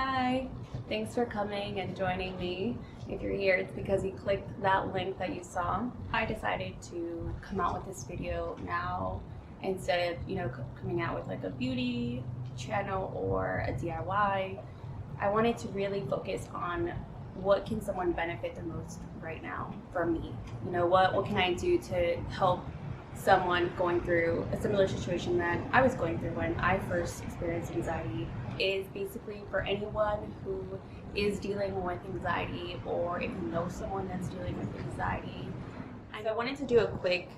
Hi, thanks for coming and joining me. If you're here, it's because you clicked that link that you saw. I decided to come out with this video now instead of, coming out with like a beauty channel or a DIY. I wanted to really focus on what can someone benefit the most right now for me. What can I do to help someone going through a similar situation that I was going through when I first experienced anxiety. Is basically for anyone who is dealing with anxiety, or if you know someone that's dealing with anxiety. And I wanted to do a quick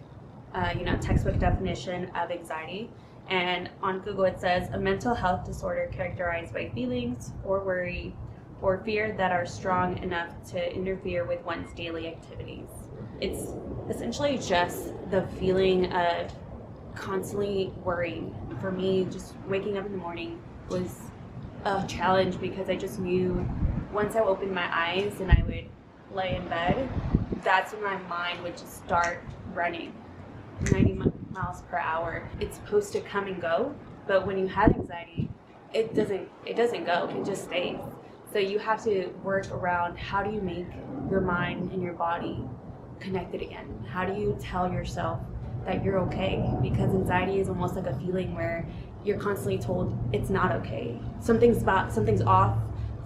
textbook definition of anxiety, and on Google it says a mental health disorder characterized by feelings or worry or fear that are strong enough to interfere with one's daily activities. It's essentially just the feeling of constantly worrying. For me, just waking up in the morning was a challenge because I just knew once I opened my eyes and I would lay in bed, that's when my mind would just start running 90 miles per hour. It's supposed to come and go, but when you have anxiety, it doesn't go, it just stays. So you have to work around how do you make your mind and your body connected again? How do you tell yourself that you're okay? Because anxiety is almost like a feeling where you're constantly told it's not okay. Something's off,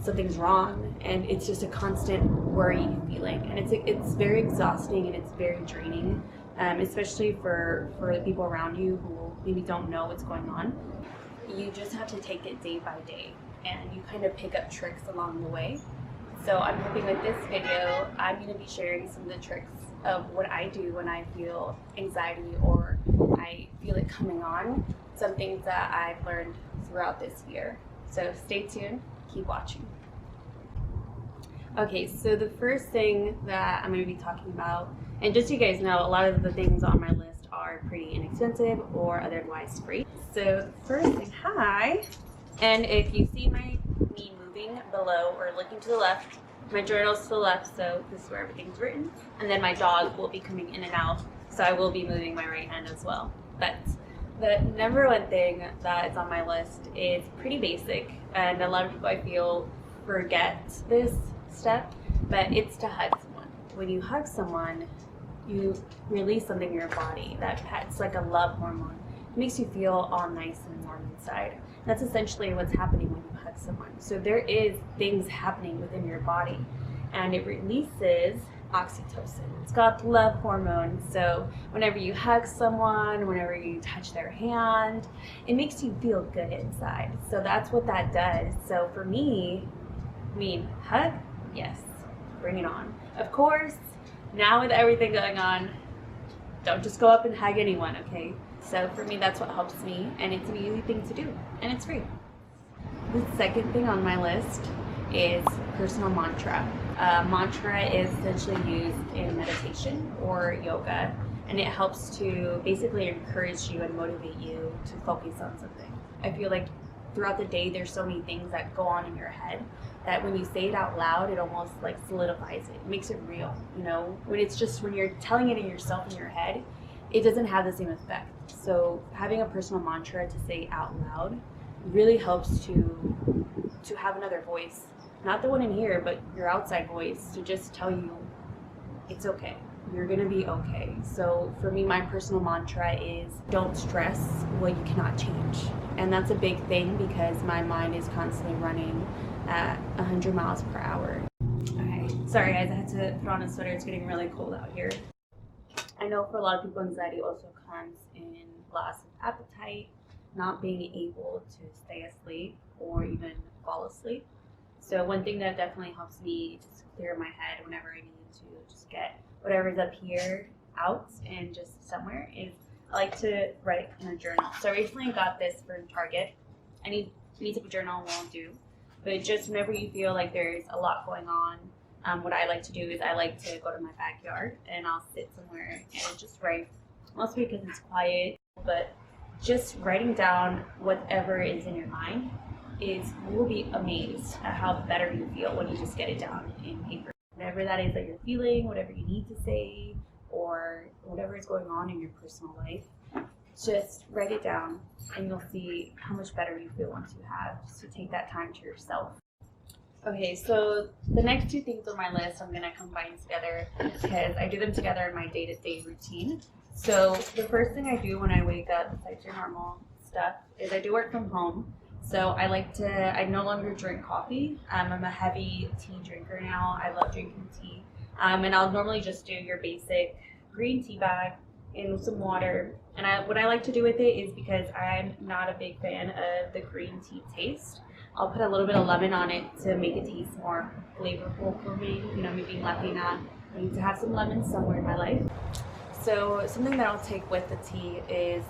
something's wrong, and it's just a constant worry feeling. And it's very exhausting and it's very draining, especially for the people around you who maybe don't know what's going on. You just have to take it day by day, and you kind of pick up tricks along the way. So I'm hoping with this video, I'm going to be sharing some of the tricks of what I do when I feel anxiety or I feel it coming on, some things that I've learned throughout this year. So stay tuned, keep watching. Okay, so the first thing that I'm going to be talking about, and just so you guys know, a lot of the things on my list are pretty inexpensive or otherwise free. So the first thing, hi, and if you see me moving below or looking to the left, my journal's to the left, so this is where everything's written. And then my dog will be coming in and out, so I will be moving my right hand as well. But the number one thing that is on my list is pretty basic, and a lot of people I feel forget this step, but it's to hug someone. When you hug someone, you release something in your body it's like a love hormone. It makes you feel all nice and warm inside. That's essentially what's happening when you hug someone. So there is things happening within your body, and it releases oxytocin. It's got the love hormone. So whenever you hug someone, whenever you touch their hand, it makes you feel good inside. So that's what that does. So for me, hug, yes, bring it on. Of course, now with everything going on, don't just go up and hug anyone, okay? So for me, that's what helps me, and it's an easy thing to do, and it's free. The second thing on my list is personal mantra. Mantra is essentially used in meditation or yoga, and it helps to basically encourage you and motivate you to focus on something. I feel like throughout the day, there's so many things that go on in your head that when you say it out loud, it almost like solidifies it. It makes it real, when you're telling it in yourself in your head, it doesn't have the same effect. So having a personal mantra to say out loud really helps to have another voice, not the one in here, but your outside voice, to just tell you it's okay. You're gonna be okay. So for me, my personal mantra is don't stress what you cannot change. And that's a big thing because my mind is constantly running at 100 miles per hour. Okay, sorry guys, I had to throw on a sweater. It's getting really cold out here. I know for a lot of people, anxiety also comes in loss of appetite, not being able to stay asleep or even fall asleep. So one thing that definitely helps me just clear my head whenever I need to just get whatever's up here out and just somewhere is I like to write in a journal. So I recently got this from Target. Any type of journal won't do, but just whenever you feel like there's a lot going on, what I like to do is I like to go to my backyard and I'll sit somewhere and just write, mostly because it's quiet, but just writing down whatever is in your mind you will be amazed at how better you feel when you just get it down in paper. Whatever that is that you're feeling, whatever you need to say, or whatever is going on in your personal life, just write it down and you'll see how much better you feel once you have. Just to take that time to yourself. Okay, so the next two things on my list I'm gonna combine together because I do them together in my day-to-day routine. So the first thing I do when I wake up, besides your normal stuff, is I do work from home. So I no longer drink coffee. I'm a heavy tea drinker now. I love drinking tea. And I'll normally just do your basic green tea bag and some water. And what I like to do with it is because I'm not a big fan of the green tea taste. I'll put a little bit of lemon on it to make it taste more flavorful for me. You know, me being Latina, I need to have some lemon somewhere in my life. So something that I'll take with the tea is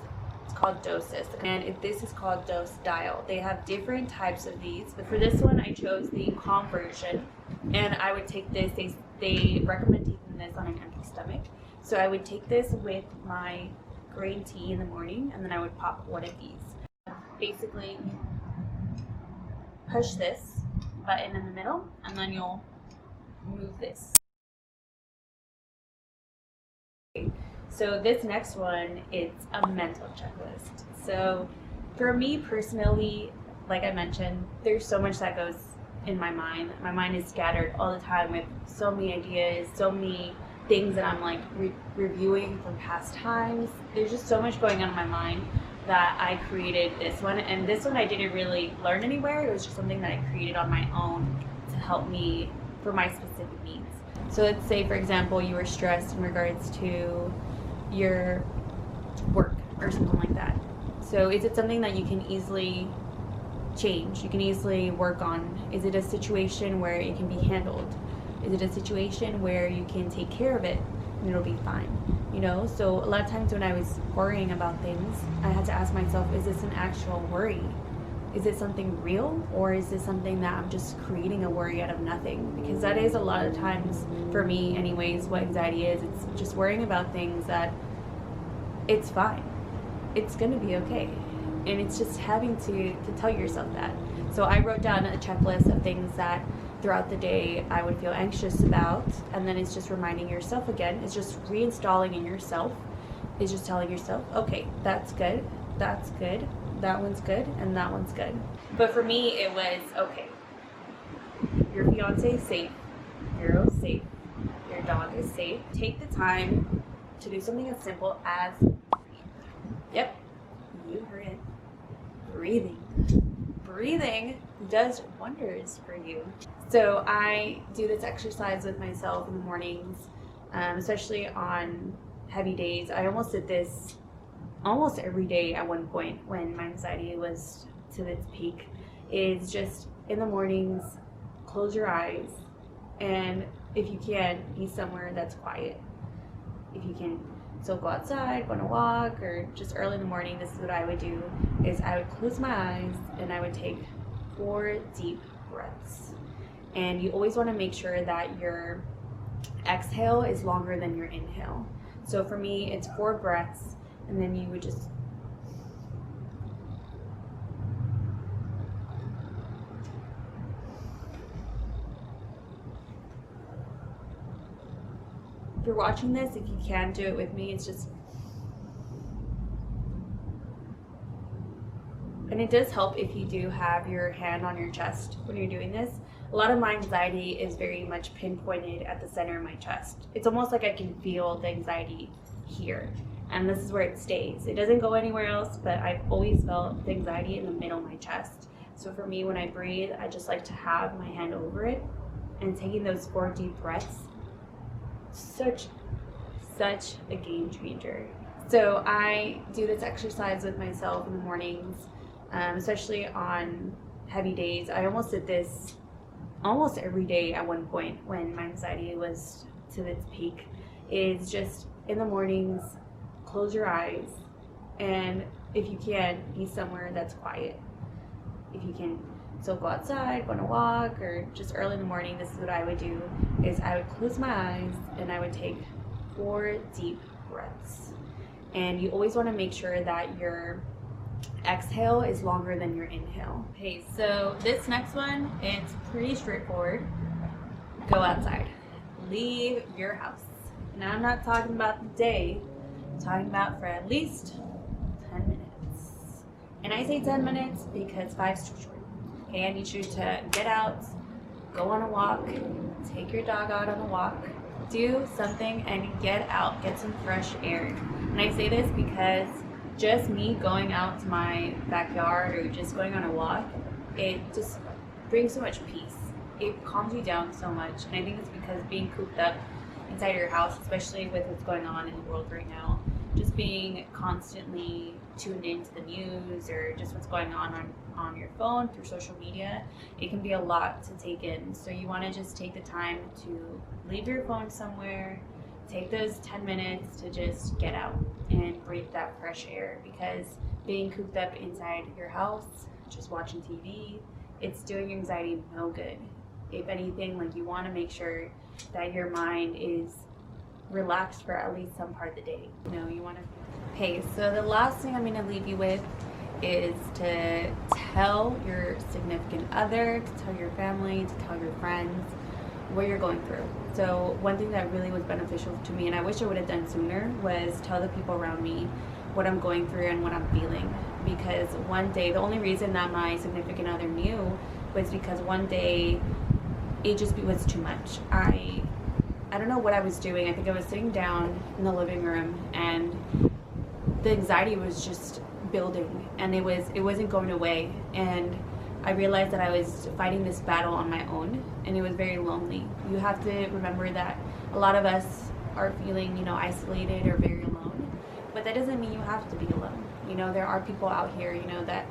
it's called doses, and this is called dose dial. They have different types of these, but for this one I chose the calm version, and I would take this. They recommend taking this on an empty stomach, so I would take this with my green tea in the morning, and then I would pop one of these. Basically, push this button in the middle, and then you'll move this. So this next one is a mental checklist. So for me personally, like I mentioned, there's so much that goes in my mind. My mind is scattered all the time with so many ideas, so many things that I'm like reviewing from past times. There's just so much going on in my mind that I created this one. And this one I didn't really learn anywhere. It was just something that I created on my own to help me for my specific needs. So let's say, for example, you were stressed in regards to your work or something like that. So is it something that you can easily change? You can easily work on? Is it a situation where it can be handled? Is it a situation where you can take care of it and it'll be fine? You know, so a lot of times when I was worrying about things, I had to ask myself, is this an actual worry? Is it something real, or is this something that I'm just creating a worry out of nothing? Because that is a lot of times, for me anyways, what anxiety is. It's just worrying about things that it's fine. It's gonna be okay. And it's just having to tell yourself that. So I wrote down a checklist of things that throughout the day I would feel anxious about, and then it's just reminding yourself again. It's just reinstalling in yourself. It's just telling yourself, okay, that's good, that one's good, and that one's good. But for me, it was, okay, your fiance is safe, you're safe, your dog is safe. Take the time to do something as simple as breathe. Yep, you heard it. Breathing. Breathing does wonders for you. So I do this exercise with myself in the mornings, especially on heavy days. I almost did this almost every day at one point when my anxiety was to its peak. Is just in the mornings, close your eyes, and if you can, be somewhere that's quiet. If you can, so go outside, go on a walk, or just early in the morning, this is what I would do, is I would close my eyes and I would take 4 deep breaths. And you always want to make sure that your exhale is longer than your inhale. So for me, it's 4 breaths, and then you would just if you're watching this, if you can do it with me, it's just, and it does help if you do have your hand on your chest when you're doing this. A lot of my anxiety is very much pinpointed at the center of my chest. It's almost like I can feel the anxiety here, and this is where it stays. It doesn't go anywhere else, but I've always felt the anxiety in the middle of my chest. So for me, when I breathe, I just like to have my hand over it, and taking those 4 deep breaths, such a game changer. So I do this exercise with myself in the mornings, especially on heavy days. I almost did this almost every day at one point when my anxiety was to its peak. Is just in the mornings, close your eyes, and if you can, be somewhere that's quiet. If you can, so go outside, go on a walk, or just early in the morning, this is what I would do, is I would close my eyes and I would take 4 deep breaths. And you always want to make sure that your exhale is longer than your inhale. Okay, so this next one, it's pretty straightforward. Go outside. Leave your house. Now I'm not talking about the day, I'm talking about for at least 10 minutes. And I say 10 minutes because 5 is too short. Okay, I need you to get out, go on a walk, take your dog out on a walk, do something and get out, get some fresh air. And I say this because just me going out to my backyard or just going on a walk, it just brings so much peace. It calms you down so much. And I think it's because being cooped up inside your house, especially with what's going on in the world right now, just being constantly tuned into the news or just what's going on your phone through social media, it can be a lot to take in. So you want to just take the time to leave your phone somewhere, take those 10 minutes to just get out and breathe that fresh air, because being cooped up inside your house, just watching TV, it's doing your anxiety no good. If anything, like, you want to make sure that your mind is relaxed for at least some part of the day. You know, you want to pay. So the last thing I'm going to leave you with is to tell your significant other, to tell your family, to tell your friends what you're going through. So one thing that really was beneficial to me, and I wish I would have done sooner, was tell the people around me what I'm going through and what I'm feeling. Because one day, the only reason that my significant other knew was because one day it just was too much. I don't know what I was doing. I think I was sitting down in the living room and the anxiety was just building, and it wasn't going away. And I realized that I was fighting this battle on my own, and it was very lonely. You have to remember that a lot of us are feeling, you know, isolated or very alone, but that doesn't mean you have to be alone. You know, there are people out here, you know, that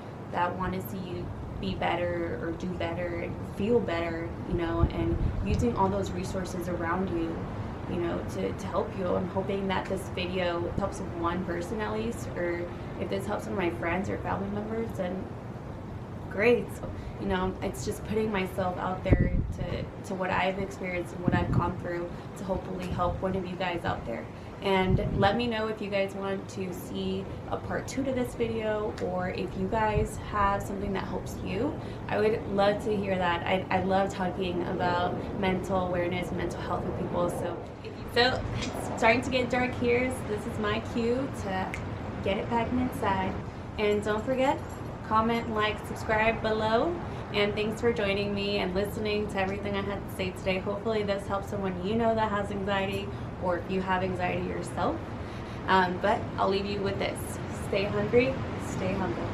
want to see you be better or do better and feel better, you know, and using all those resources around you, you know, to help you. I'm hoping that this video helps one person at least, or if this helps one of my friends or family members, then great. So, you know, it's just putting myself out there to what I've experienced and what I've gone through to hopefully help one of you guys out there. And let me know if you guys want to see a part 2 to this video, or if you guys have something that helps you. I would love to hear that. I love talking about mental awareness and mental health with people. So it's starting to get dark here, so this is my cue to get it back inside. And don't forget, comment, like, subscribe below. And thanks for joining me and listening to everything I had to say today. Hopefully this helps someone you know that has anxiety, or if you have anxiety yourself. But I'll leave you with this. Stay hungry, stay humble.